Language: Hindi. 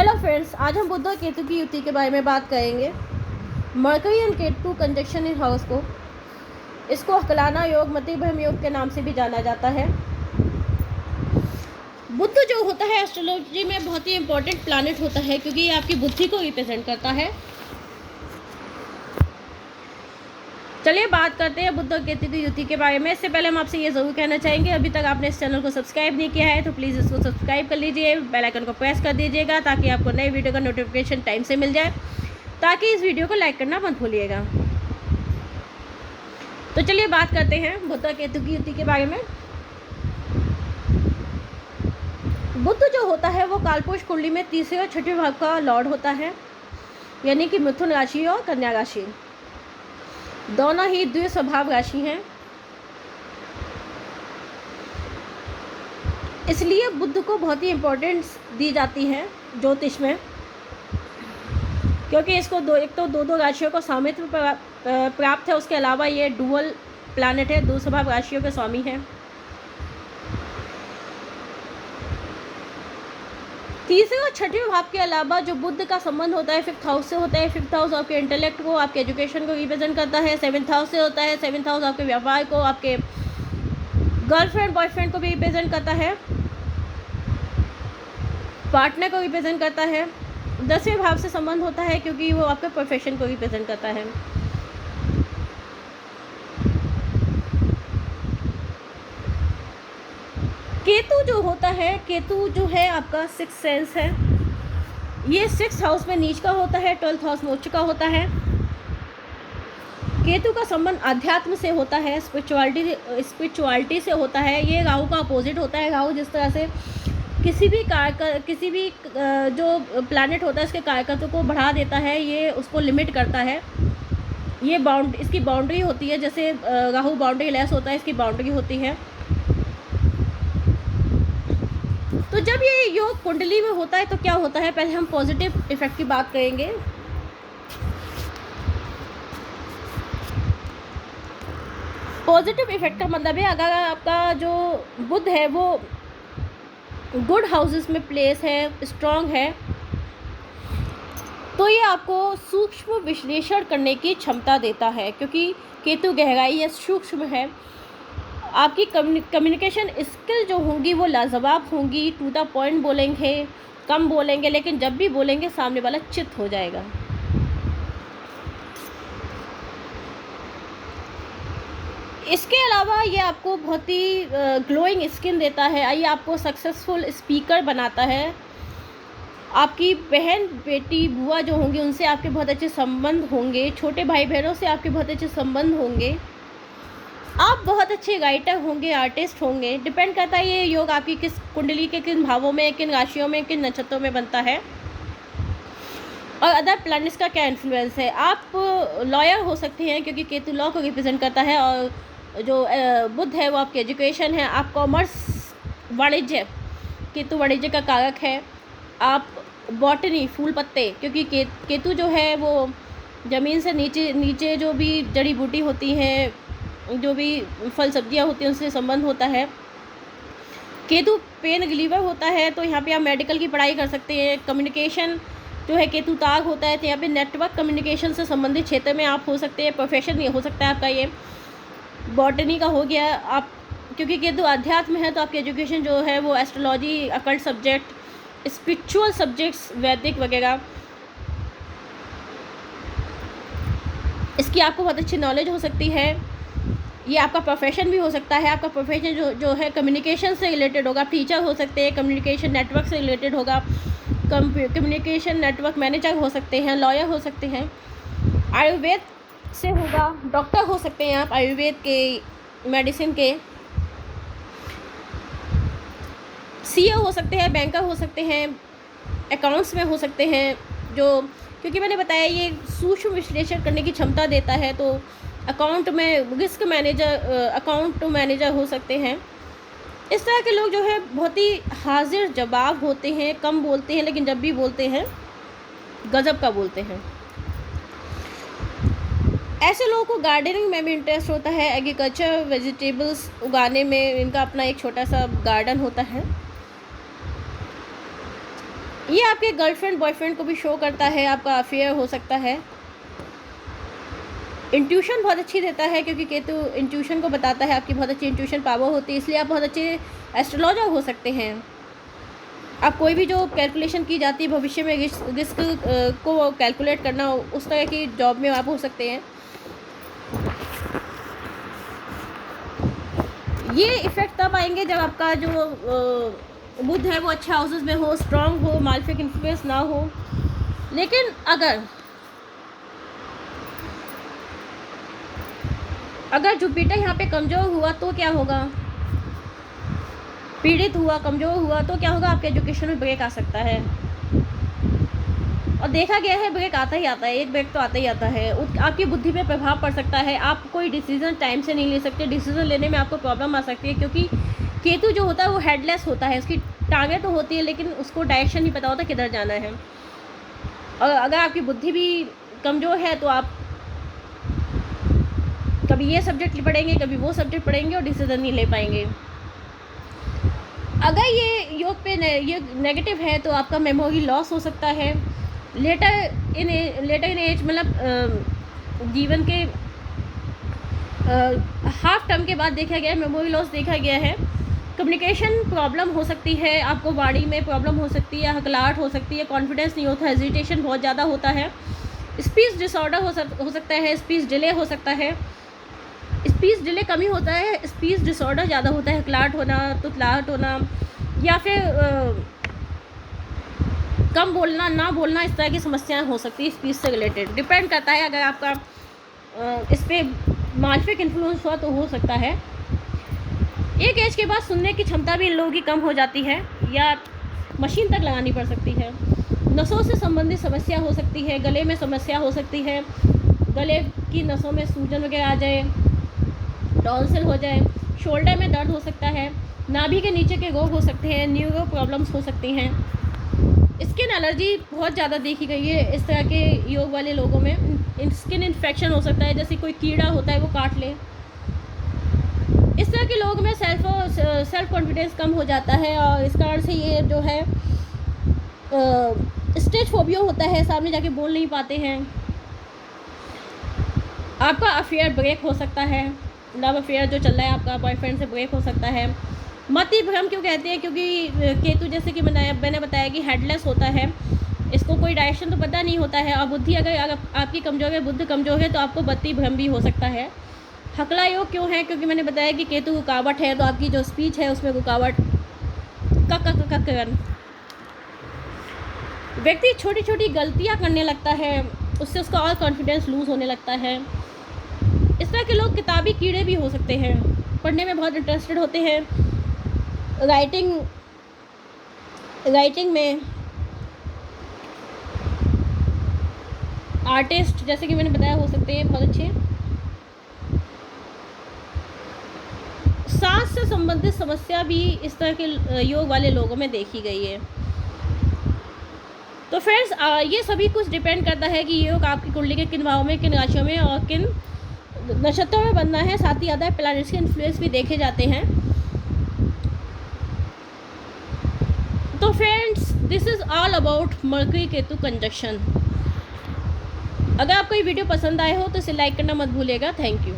हेलो फ्रेंड्स, आज हम बुध और केतु की युति के बारे में बात करेंगे। Mercury and Ketu conjunction in house को इसको हकलाना योग, मति ब्रह्म योग के नाम से भी जाना जाता है। बुध जो होता है एस्ट्रोलॉजी में बहुत ही इंपॉर्टेंट प्लैनेट होता है क्योंकि ये आपकी बुद्धि को रिप्रेजेंट करता है। चलिए बात करते हैं बुध और केतु की युति के बारे में। इससे पहले हम आपसे ये ज़रूर कहना चाहेंगे, अभी तक आपने इस चैनल को सब्सक्राइब नहीं किया है तो प्लीज़ इसको सब्सक्राइब कर लीजिए, बेल आइकन को प्रेस कर दीजिएगा ताकि आपको नए वीडियो का नोटिफिकेशन टाइम से मिल जाए, ताकि इस वीडियो को लाइक करना मत भूलिएगा। तो चलिए बात करते हैं बुध और केतु की युति के बारे में। बुध जो होता है वो कालपुरुष कुंडली में तीसरे और छठे भाव का लॉर्ड होता है, यानी कि मिथुन राशि और कन्या राशि दोनों ही द्विस्वभाव राशि हैं। इसलिए बुध को बहुत ही इम्पोर्टेंस दी जाती है ज्योतिष में, क्योंकि इसको दो राशियों को स्वामित्व प्राप्त है। उसके अलावा ये डुअल प्लैनेट है, दो स्वभाव राशियों के स्वामी हैं। तीसरे और छठे भाव के अलावा जो बुध का संबंध होता है फिफ्थ हाउस से होता है। फिफ्थ हाउस आपके इंटेलेक्ट को, आपके एजुकेशन को रिप्रेजेंट करता है। सेवन्थ हाउस से होता है। सेवन्थ हाउस आपके व्यापार को, आपके गर्लफ्रेंड बॉयफ्रेंड को भी रिप्रेजेंट करता है, पार्टनर को रिप्रेजेंट करता है। 10वें भाव से संबंध होता है क्योंकि वो आपके प्रोफेशन को रिप्रेजेंट करता है। केतु जो होता है, केतु जो है आपका सिक्स सेंस है। ये सिक्स हाउस में नीच का होता है, 12th हाउस में उच्च का होता है। केतु का संबंध अध्यात्म से होता है, स्पिरिचुअलिटी से होता है। ये राहु का अपोजिट होता है। राहु जिस तरह से किसी भी जो प्लैनेट होता है इसके कारकत्व को बढ़ा देता है, ये उसको लिमिट करता है। ये इसकी बाउंड्री होती है, जैसे राहु बाउंड्री लेस होता है, इसकी बाउंड्री होती है। तो जब ये योग कुंडली में होता है तो क्या होता है, पहले हम पॉजिटिव इफेक्ट की बात करेंगे। पॉजिटिव इफेक्ट का मतलब है, अगर आपका जो बुध है वो गुड हाउसेस में प्लेस है, स्ट्रांग है, तो ये आपको सूक्ष्म विश्लेषण करने की क्षमता देता है, क्योंकि केतु गहराई है, सूक्ष्म है। आपकी कम्युनिकेशन स्किल जो होंगी वो लाजवाब होंगी, टू द पॉइंट बोलेंगे, कम बोलेंगे, लेकिन जब भी बोलेंगे सामने वाला चित हो जाएगा। इसके अलावा ये आपको बहुत ही ग्लोइंग स्किन देता है। ये आपको सक्सेसफुल स्पीकर बनाता है। आपकी बहन बेटी बुआ जो होंगी उनसे आपके बहुत अच्छे संबंध होंगे। छोटे भाई बहनों से आपके बहुत अच्छे संबंध होंगे। आप बहुत अच्छे राइटर होंगे, आर्टिस्ट होंगे। डिपेंड करता है ये योग आपकी किस कुंडली के किन भावों में, किन राशियों में, किन नक्षत्रों में बनता है और अदर प्लैनेट्स का क्या इन्फ्लुएंस है। आप लॉयर हो सकते हैं क्योंकि केतु लॉ को रिप्रेजेंट करता है, और जो बुध है वो आपकी एजुकेशन है। आप कॉमर्स, वाणिज्य, केतु वाणिज्य का कारक है। आप बॉटनी, फूल पत्ते, क्योंकि केतु जो है वो ज़मीन से नीचे जो भी जड़ी बूटी होती हैं, जो भी फल सब्जियां होती हैं उनसे संबंध होता है। केतु पेन रिलीवर होता है, तो यहाँ पे आप मेडिकल की पढ़ाई कर सकते हैं। कम्युनिकेशन जो है केतु ताग होता है, तो यहाँ पे नेटवर्क कम्युनिकेशन से संबंधित क्षेत्र में आप हो सकते हैं। प्रोफेशन ये हो सकता है आपका ये बॉटनी का हो गया। आप क्योंकि केतु अध्यात्म है तो आपकी एजुकेशन जो है वो astrology, occult subject, spiritual subjects, वैदिक वगैरह, इसकी आपको बहुत अच्छी नॉलेज हो सकती है। ये आपका प्रोफेशन भी हो सकता है। आपका प्रोफेशन जो है कम्युनिकेशन से रिलेटेड होगा। टीचर हो सकते हैं, कम्युनिकेशन नेटवर्क से रिलेटेड होगा। कम्युनिकेशन नेटवर्क मैनेजर हो सकते हैं, लॉयर हो सकते हैं। आयुर्वेद से होगा, डॉक्टर हो सकते हैं आप, आयुर्वेद के, मेडिसिन के। सीए हो सकते हैं, बैंकर हो सकते हैं, अकाउंट्स में हो सकते हैं। जो क्योंकि मैंने बताया ये सूक्ष्म विश्लेषण करने की क्षमता देता है, तो अकाउंट में रिस्क मैनेजर, अकाउंट मैनेजर हो सकते हैं। इस तरह के लोग जो है बहुत ही हाजिर जवाब होते हैं, कम बोलते हैं, लेकिन जब भी बोलते हैं गजब का बोलते हैं। ऐसे लोगों को गार्डनिंग में भी इंटरेस्ट होता है, एग्रीकल्चर, वेजिटेबल्स उगाने में इनका अपना एक छोटा सा गार्डन होता है। ये आपके गर्लफ्रेंड बॉयफ्रेंड को भी शो करता है, आपका अफेयर हो सकता है। इंट्यूशन बहुत अच्छी देता है, क्योंकि केतु इंट्यूशन को बताता है, आपकी बहुत अच्छी इंट्यूशन पावर होती है, इसलिए आप बहुत अच्छे एस्ट्रोलॉजर हो सकते हैं। आप कोई भी जो कैलकुलेशन की जाती है भविष्य में रिस्क को कैलकुलेट करना, उस तरह की जॉब में आप हो सकते हैं। ये इफ़ेक्ट तब आएंगे जब आपका जो बुध है वो अच्छे हाउसेस में हो, स्ट्रांग हो, मालफिक इन्फ्लुएंस ना हो। लेकिन अगर जुपिटर यहाँ पे कमज़ोर हुआ तो क्या होगा, पीड़ित हुआ, कमज़ोर हुआ तो क्या होगा, आपके एजुकेशन में ब्रेक आ सकता है। और देखा गया है ब्रेक आता ही आता है, एक ब्रेक तो आता ही आता है। आपकी बुद्धि पे प्रभाव पड़ सकता है, आप कोई डिसीजन टाइम से नहीं ले सकते, डिसीजन लेने में आपको प्रॉब्लम आ सकती है, क्योंकि केतु जो होता है वो हेडलेस होता है, उसकी टांगें तो होती है लेकिन उसको डायरेक्शन नहीं पता होता किधर जाना है। और अगर आपकी बुद्धि भी कमज़ोर है तो आप कभी ये सब्जेक्ट पढ़ेंगे, कभी वो सब्जेक्ट पढ़ेंगे और डिसीजन नहीं ले पाएंगे। अगर ये योग पे ये नेगेटिव है तो आपका मेमोरी लॉस हो सकता है। लेटर इन एज, मतलब जीवन के हाफ टर्म के बाद देखा गया है, मेमोरी लॉस देखा गया है। कम्युनिकेशन प्रॉब्लम हो सकती है, आपको वाणी में प्रॉब्लम हो सकती है, हकलाहट हो सकती है, कॉन्फिडेंस नहीं होता, हेजिटेशन बहुत ज़्यादा होता है, स्पीच डिसऑर्डर हो सकता है, स्पीच डिले हो सकता है। स्पीच डिले कम ही होता है, स्पीच डिसऑर्डर ज़्यादा होता है, हकलाहट होना, तुतलाहट होना, या फिर कम बोलना, ना बोलना, इस तरह की समस्याएं हो सकती है स्पीच से रिलेटेड। डिपेंड करता है, अगर आपका इस पर मानसिक इन्फ्लुएंस हुआ तो हो सकता है। एक एज के बाद सुनने की क्षमता भी इन लोगों की कम हो जाती है, या मशीन तक लगानी पड़ सकती है। नसों से संबंधित समस्या हो सकती है, गले में समस्या हो सकती है, गले की नसों में सूजन वगैरह आ जाए, टॉन्सिल हो जाए, शोल्डर में दर्द हो सकता है, नाभि के नीचे के रोग हो सकते हैं, न्यूरो प्रॉब्लम्स हो सकती हैं। स्किन एलर्जी बहुत ज़्यादा देखी गई है इस तरह के योग वाले लोगों में। स्किन इन्फेक्शन हो सकता है, जैसे कोई कीड़ा होता है वो काट ले। इस तरह के लोग में सेल्फ कॉन्फिडेंस कम हो जाता है, और इस कारण से ये जो है स्टेज फोबिया होता है, सामने जाके बोल नहीं पाते हैं। आपका अफेयर ब्रेक हो सकता है, लव अफेयर जो चल रहा है आपका बॉयफ्रेंड से ब्रेक हो सकता है। मति भ्रम क्यों कहते हैं, क्योंकि केतु जैसे कि मैंने बताया कि हेडलेस होता है, इसको कोई डायरेक्शन तो पता नहीं होता है। और बुद्धि अगर आपकी कमज़ोर है, बुद्धि कमज़ोर है, तो आपको मति भ्रम भी हो सकता है। हकला योग क्यों है, क्योंकि मैंने बताया कि केतु रुकावट है, तो आपकी जो स्पीच है उसमें रुकावट व्यक्ति छोटी छोटी गलतियां करने लगता है, उससे उसका और कॉन्फिडेंस लूज़ होने लगता है। इस तरह के लोग किताबी कीड़े भी हो सकते हैं, पढ़ने में बहुत इंटरेस्टेड होते हैं, राइटिंग में आर्टिस्ट जैसे कि मैंने बताया हो सकते हैं बहुत अच्छे। सांस से संबंधित समस्या भी इस तरह के योग वाले लोगों में देखी गई है। तो फ्रेंड्स, ये सभी कुछ डिपेंड करता है कि योग आपकी कुंडली के किन भावों में, किन राशियों में और किन नक्षत्रों में बनना है। साथ ही अदर प्लैनेट्स के इन्फ्लुएंस भी देखे जाते हैं। तो friends, this is all about mercury Ketu conjunction. अगर आपको ये वीडियो पसंद आए हो तो इसे लाइक करना मत भूलिएगा। Thank you.